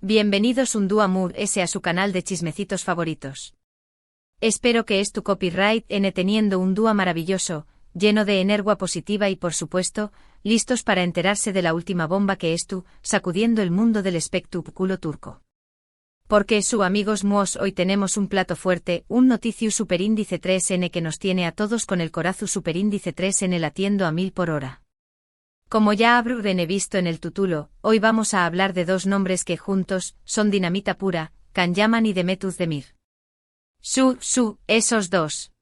Bienvenidos un dúo Amur S a su canal de chismecitos favoritos. Espero que es tu copyright N teniendo un dúo maravilloso, lleno de energía positiva y por supuesto, listos para enterarse de la última bomba que es tú, sacudiendo el mundo del espectáculo turco. Porque su amigos muos hoy tenemos un plato fuerte, un noticiu superíndice 3N que nos tiene a todos con el corazu superíndice 3N latiendo a 1000 por hora. Como ya habrán visto en el título, hoy vamos a hablar de dos nombres que juntos son dinamita pura, Can Yaman y Demet Özdemir. Esos dos.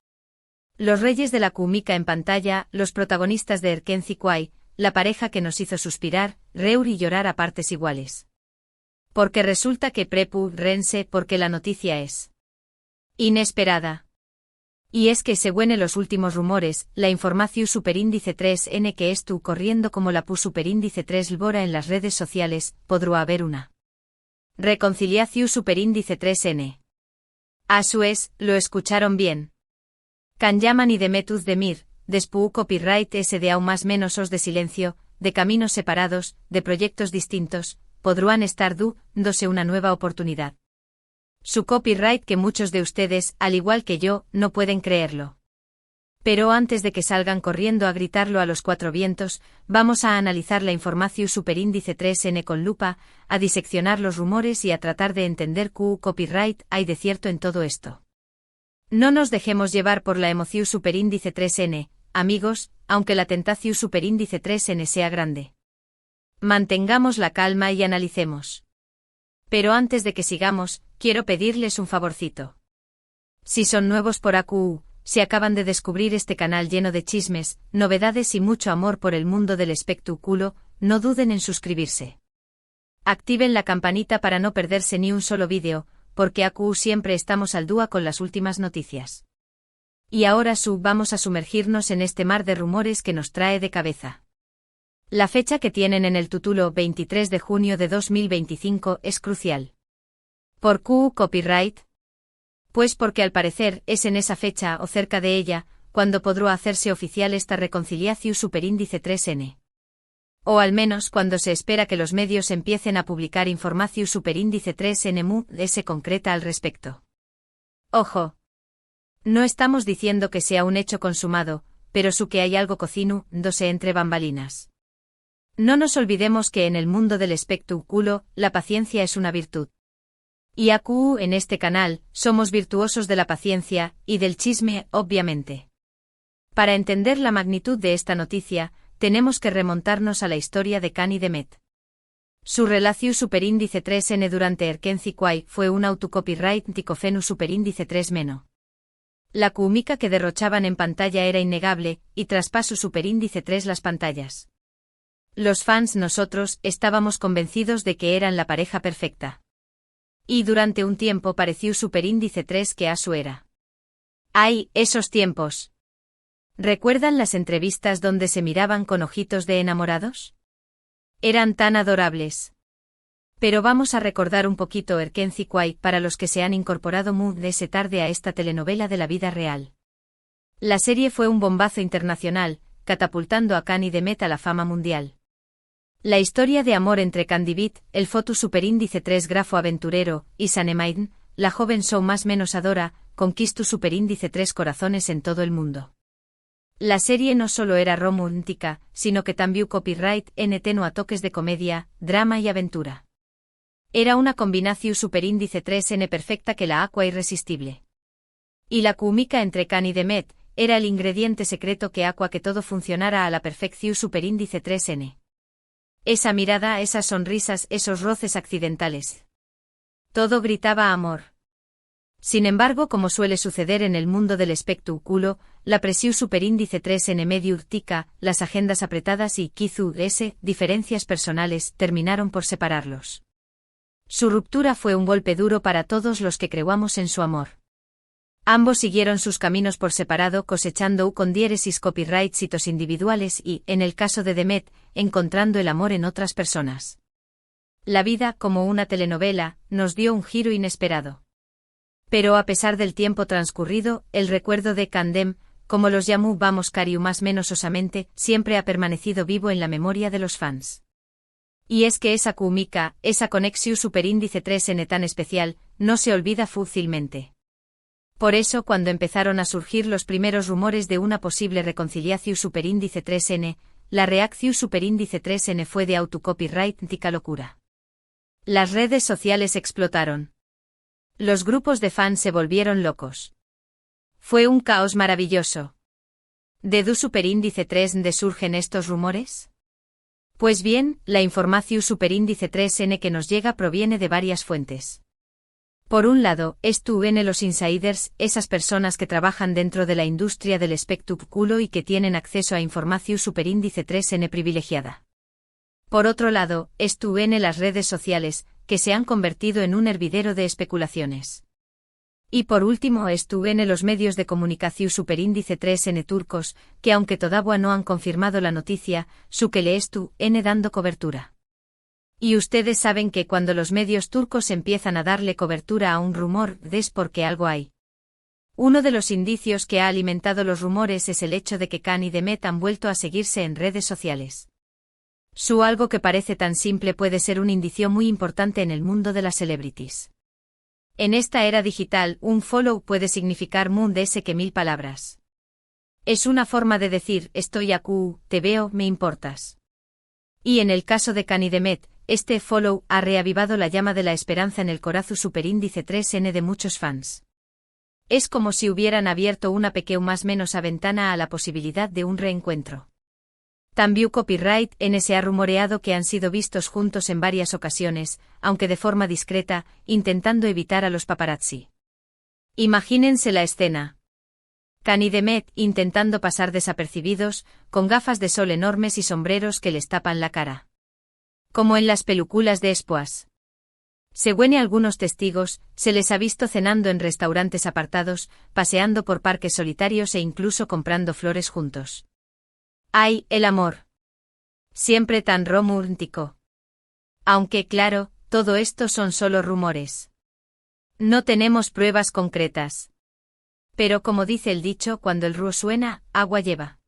Los reyes de la cúmica en pantalla, los protagonistas de Erkenci Kuay, la pareja que nos hizo suspirar, reír y llorar a partes iguales. Porque resulta que prepu rense porque la noticia es inesperada. Y es que según los últimos rumores, la información superíndice 3N que estuvo corriendo como la pu superíndice 3 lbora en las redes sociales, podrá haber una reconciliación superíndice 3N. A su es, lo escucharon bien. Can Yaman y Demet Özdemir, después copyright S de aún más menos os de silencio, de caminos separados, de proyectos distintos, podrán estar dándose una nueva oportunidad. Su copyright que muchos de ustedes, al igual que yo, no pueden creerlo. Pero antes de que salgan corriendo a gritarlo a los cuatro vientos, vamos a analizar la información superíndice 3N con lupa, a diseccionar los rumores y a tratar de entender qué copyright hay de cierto en todo esto. No nos dejemos llevar por la emoción superíndice 3N, amigos, aunque la tentación superíndice 3N sea grande. Mantengamos la calma y analicemos. Pero antes de que sigamos, quiero pedirles un favorcito. Si son nuevos por AQU, si acaban de descubrir este canal lleno de chismes, novedades y mucho amor por el mundo del espectáculo, no duden en suscribirse. Activen la campanita para no perderse ni un solo vídeo, porque AQU siempre estamos al día con las últimas noticias. Y ahora vamos a sumergirnos en este mar de rumores que nos trae de cabeza. La fecha que tienen en el título 23 de junio de 2025 es crucial. ¿Por qué copyright? Pues porque al parecer es en esa fecha o cerca de ella, cuando podrá hacerse oficial esta reconciliación superíndice 3N. O al menos cuando se espera que los medios empiecen a publicar información superíndice 3N mu S concreta al respecto. Ojo. No estamos diciendo que sea un hecho consumado, pero que hay algo cocinándose entre bambalinas. No nos olvidemos que en el mundo del espectáculo, la paciencia es una virtud. Y AQU en este canal, somos virtuosos de la paciencia, y del chisme, obviamente. Para entender la magnitud de esta noticia, tenemos que remontarnos a la historia de Can y Demet. Su relación superíndice 3N durante Erkenci Kuay fue un autocopyright ticofenu superíndice 3 meno. La cúmica que derrochaban en pantalla era innegable, y traspasó superíndice 3 las pantallas. Los fans nosotros estábamos convencidos de que eran la pareja perfecta. Y durante un tiempo pareció superíndice 3 que a su era. ¡Ay, esos tiempos! ¿Recuerdan las entrevistas donde se miraban con ojitos de enamorados? Eran tan adorables. Pero vamos a recordar un poquito Erkenci Kuay para los que se han incorporado muy de ese tarde a esta telenovela de la vida real. La serie fue un bombazo internacional, catapultando a Can y Demet a la fama mundial. La historia de amor entre Candivit, el foto superíndice 3 grafo aventurero, y Sanemaiden, la joven show más menos adora, conquistó superíndice 3 corazones en todo el mundo. La serie no solo era romántica, sino que también copyright NT a toques de comedia, drama y aventura. Era una combinación superíndice 3N perfecta que la aqua irresistible. Y la cúmica entre Can y Demet, era el ingrediente secreto que aqua que todo funcionara a la perfección superíndice 3N. Esa mirada, esas sonrisas, esos roces accidentales. Todo gritaba amor. Sin embargo, como suele suceder en el mundo del espectáculo, la presión superíndice 3N medio urtica, las agendas apretadas y, diferencias personales, terminaron por separarlos. Su ruptura fue un golpe duro para todos los que creuamos en su amor. Ambos siguieron sus caminos por separado cosechando con diéresis copyright hitos individuales y, en el caso de Demet, encontrando el amor en otras personas. La vida, como una telenovela, nos dio un giro inesperado. Pero a pesar del tiempo transcurrido, el recuerdo de Candem, como los llamó vamos cariu más menos osamente, siempre ha permanecido vivo en la memoria de los fans. Y es que esa química, esa conexión superíndice 3N tan especial, no se olvida fácilmente. Por eso cuando empezaron a surgir los primeros rumores de una posible reconciliación superíndice 3N, la reacción superíndice 3N fue de autocopyright-tica locura. Las redes sociales explotaron. Los grupos de fans se volvieron locos. Fue un caos maravilloso. ¿De dónde superíndice 3N surgen estos rumores? Pues bien, la información superíndice 3N que nos llega proviene de varias fuentes. Por un lado, estuvieron los insiders, esas personas que trabajan dentro de la industria del espectáculo y que tienen acceso a información superíndice 3N privilegiada. Por otro lado, estuvieron las redes sociales, que se han convertido en un hervidero de especulaciones. Y por último estuvieron los medios de comunicación superíndice 3N turcos, que aunque todavía no han confirmado la noticia, su que le estuvieron dando cobertura. Y ustedes saben que cuando los medios turcos empiezan a darle cobertura a un rumor, es porque algo hay. Uno de los indicios que ha alimentado los rumores es el hecho de que Khan y Demet han vuelto a seguirse en redes sociales. Algo que parece tan simple puede ser un indicio muy importante en el mundo de las celebrities. En esta era digital, un follow puede significar más que 1000 palabras. Es una forma de decir, estoy aquí, te veo, me importas. Y en el caso de Khan y Demet, este follow ha reavivado la llama de la esperanza en el corazón superíndice 3N de muchos fans. Es como si hubieran abierto una pequeña más menos a ventana a la posibilidad de un reencuentro. También Copyright N se ha rumoreado que han sido vistos juntos en varias ocasiones, aunque de forma discreta, intentando evitar a los paparazzi. Imagínense la escena. Khan y Demet intentando pasar desapercibidos, con gafas de sol enormes y sombreros que les tapan la cara. Como en las películas de espoas. Según algunos testigos, se les ha visto cenando en restaurantes apartados, paseando por parques solitarios e incluso comprando flores juntos. ¡Ay, el amor! Siempre tan romántico. Aunque claro, todo esto son solo rumores. No tenemos pruebas concretas. Pero como dice el dicho, cuando el río suena, agua lleva.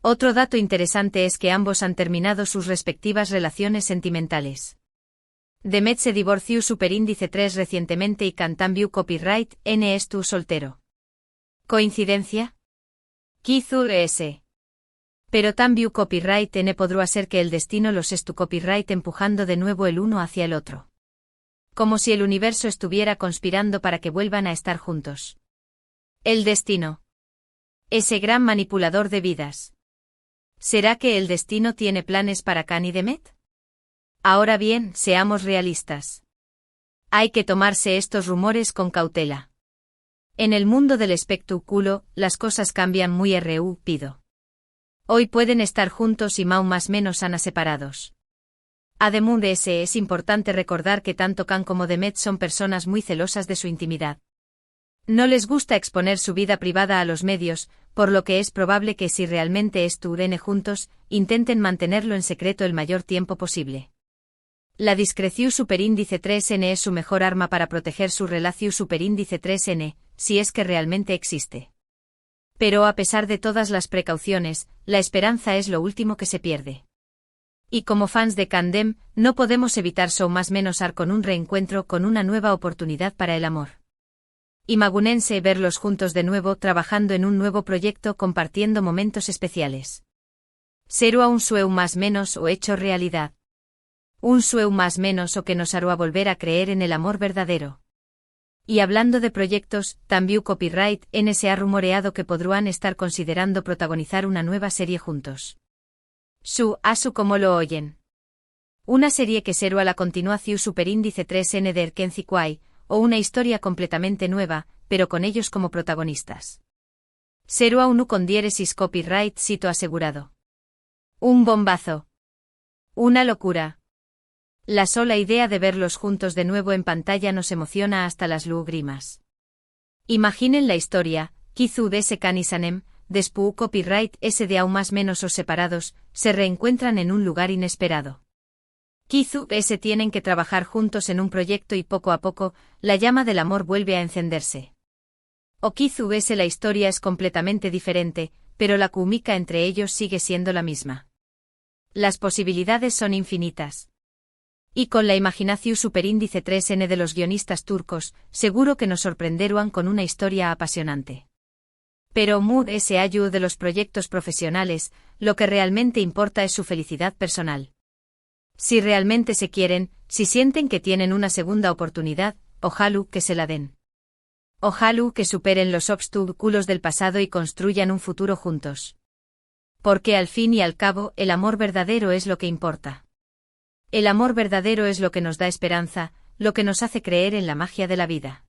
Otro dato interesante es que ambos han terminado sus respectivas relaciones sentimentales. Demet se divorció superíndice 3 recientemente y Khan también copyright N estuvo soltero. ¿Coincidencia? Quizás. Pero también copyright N podría ser que el destino los estu copyright empujando de nuevo el uno hacia el otro. Como si el universo estuviera conspirando para que vuelvan a estar juntos. El destino. Ese gran manipulador de vidas. ¿Será que el destino tiene planes para Khan y Demet? Ahora bien, seamos realistas. Hay que tomarse estos rumores con cautela. En el mundo del espectáculo, las cosas cambian muy rápido. Hoy pueden estar juntos y más menos han separados. Además de ese, es importante recordar que tanto Khan como Demet son personas muy celosas de su intimidad. No les gusta exponer su vida privada a los medios, por lo que es probable que si realmente estuvieran juntos, intenten mantenerlo en secreto el mayor tiempo posible. La discreción superíndice 3N es su mejor arma para proteger su relación superíndice 3N, si es que realmente existe. Pero a pesar de todas las precauciones, la esperanza es lo último que se pierde. Y como fans de Khan-Dem, no podemos evitar más menos ar con un reencuentro con una nueva oportunidad para el amor. Imagínense verlos juntos de nuevo trabajando en un nuevo proyecto compartiendo momentos especiales. ¿Será un sueño más menos o hecho realidad? Un sueño más menos o que nos hará volver a creer en el amor verdadero. Y hablando de proyectos, también Copyright N se ha rumoreado que podrían estar considerando protagonizar una nueva serie juntos. ¿Cómo lo oyen? Una serie que será la continuación superíndice 3N de Erkenci Quay, o una historia completamente nueva, pero con ellos como protagonistas. Será uno con diéresis copyright sito asegurado. Un bombazo. Una locura. La sola idea de verlos juntos de nuevo en pantalla nos emociona hasta las lágrimas. Imaginen la historia, Kizu de ese Khan y Sanem, después copyright S de aún más menos o separados, se reencuentran en un lugar inesperado. Kizu S tienen que trabajar juntos en un proyecto y poco a poco, la llama del amor vuelve a encenderse. O Kizu S la historia es completamente diferente, pero la química entre ellos sigue siendo la misma. Las posibilidades son infinitas. Y con la imaginación superíndice 3N de los guionistas turcos, seguro que nos sorprenderán con una historia apasionante. Pero Mood S.A.U. de los proyectos profesionales, lo que realmente importa es su felicidad personal. Si realmente se quieren, si sienten que tienen una segunda oportunidad, ojalá que se la den. Ojalá que superen los obstáculos del pasado y construyan un futuro juntos. Porque al fin y al cabo, el amor verdadero es lo que importa. El amor verdadero es lo que nos da esperanza, lo que nos hace creer en la magia de la vida.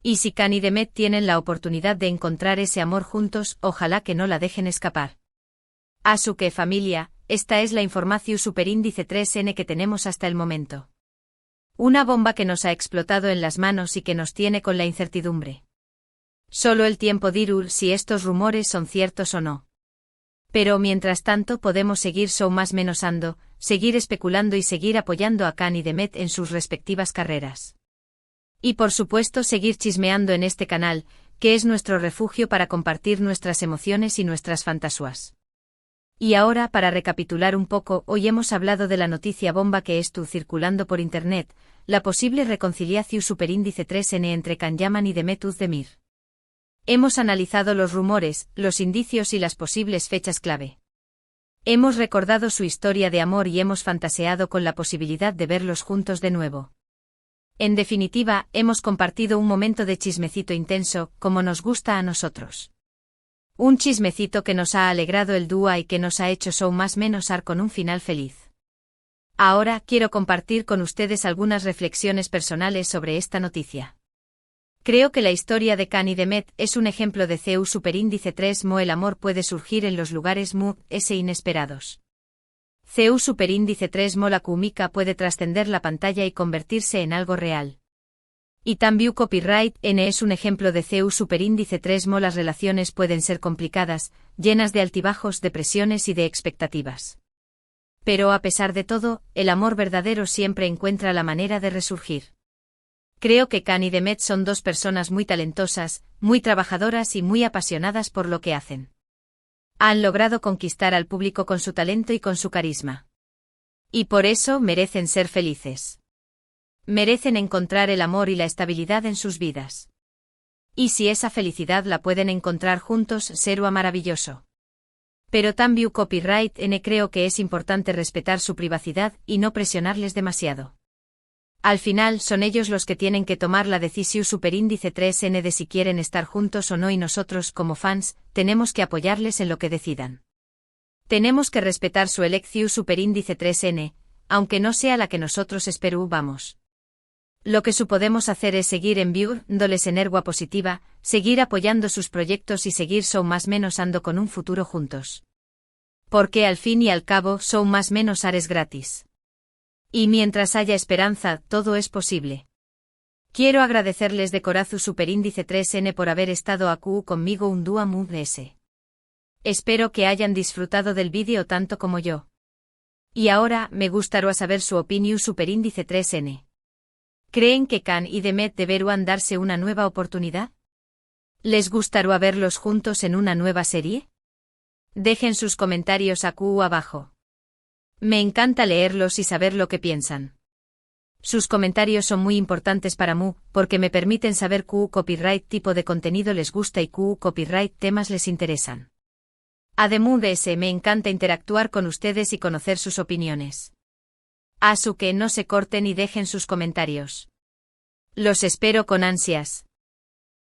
Y si Can y Demet tienen la oportunidad de encontrar ese amor juntos, ojalá que no la dejen escapar. Asu que familia, esta es la información superíndice 3N que tenemos hasta el momento. Una bomba que nos ha explotado en las manos y que nos tiene con la incertidumbre. Solo el tiempo dirá si estos rumores son ciertos o no. Pero mientras tanto podemos seguir más menos ando, seguir especulando y seguir apoyando a Can y Demet en sus respectivas carreras. Y por supuesto seguir chismeando en este canal, que es nuestro refugio para compartir nuestras emociones y nuestras fantasías. Y ahora para recapitular un poco, hoy hemos hablado de la noticia bomba que estuvo circulando por internet, la posible reconciliación superíndice 3N entre Can Yaman y Demet Özdemir. Hemos analizado los rumores, los indicios y las posibles fechas clave. Hemos recordado su historia de amor y hemos fantaseado con la posibilidad de verlos juntos de nuevo. En definitiva, hemos compartido un momento de chismecito intenso, como nos gusta a nosotros. Un chismecito que nos ha alegrado el día y que nos ha hecho más menos con un final feliz. Ahora quiero compartir con ustedes algunas reflexiones personales sobre esta noticia. Creo que la historia de Can y Demet es un ejemplo de CEU superíndice 3 el amor puede surgir en los lugares inesperados. CEU superíndice 3 la química puede trascender la pantalla y convertirse en algo real. Y también copyright N es un ejemplo de CEU superíndice 3 las relaciones pueden ser complicadas, llenas de altibajos, de presiones y de expectativas. Pero a pesar de todo, el amor verdadero siempre encuentra la manera de resurgir. Creo que Can y Demet son dos personas muy talentosas, muy trabajadoras y muy apasionadas por lo que hacen. Han logrado conquistar al público con su talento y con su carisma. Y por eso merecen ser felices. Merecen encontrar el amor y la estabilidad en sus vidas. Y si esa felicidad la pueden encontrar juntos, será maravilloso. Pero también copyright N creo que es importante respetar su privacidad y no presionarles demasiado. Al final son ellos los que tienen que tomar la decisión superíndice 3N de si quieren estar juntos o no y nosotros como fans, tenemos que apoyarles en lo que decidan. Tenemos que respetar su elección superíndice 3N, aunque no sea la que nosotros esperábamos. Lo que podemos hacer es seguir enviándoles energía positiva, seguir apoyando sus proyectos y seguir más menos ando con un futuro juntos. Porque al fin y al cabo más menos ares gratis. Y mientras haya esperanza, todo es posible. Quiero agradecerles de corazón superíndice 3N por haber estado aquí conmigo un día S. Espero que hayan disfrutado del vídeo tanto como yo. Y ahora, me gustaría saber su opinión superíndice 3N. ¿Creen que Can y Demet deberán darse una nueva oportunidad? ¿Les gustaría verlos juntos en una nueva serie? Dejen sus comentarios aquí abajo. Me encanta leerlos y saber lo que piensan. Sus comentarios son muy importantes para mí, porque me permiten saber qué copyright tipo de contenido les gusta y qué copyright temas les interesan. Además de eso, me encanta interactuar con ustedes y conocer sus opiniones. Así que no se corten y dejen sus comentarios. Los espero con ansias.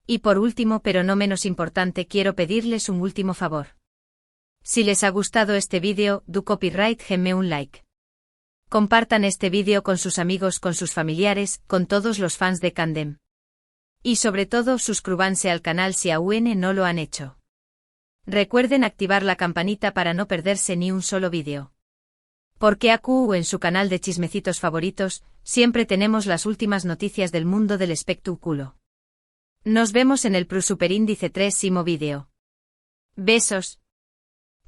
Y por último, pero no menos importante, quiero pedirles un último favor. Si les ha gustado este vídeo, do copyright denme un like. Compartan este vídeo con sus amigos, con sus familiares, con todos los fans de Candem. Y sobre todo, suscríbanse al canal si aún no lo han hecho. Recuerden activar la campanita para no perderse ni un solo vídeo. Porque aquí en su canal de chismecitos favoritos, siempre tenemos las últimas noticias del mundo del espectáculo. Nos vemos en el superíndice 3º vídeo. Besos.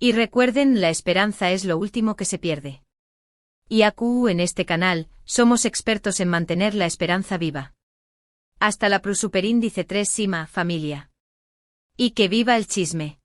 Y recuerden, la esperanza es lo último que se pierde. Y aquí en este canal, somos expertos en mantener la esperanza viva. Hasta la superíndice 3º familia. Y que viva el chisme.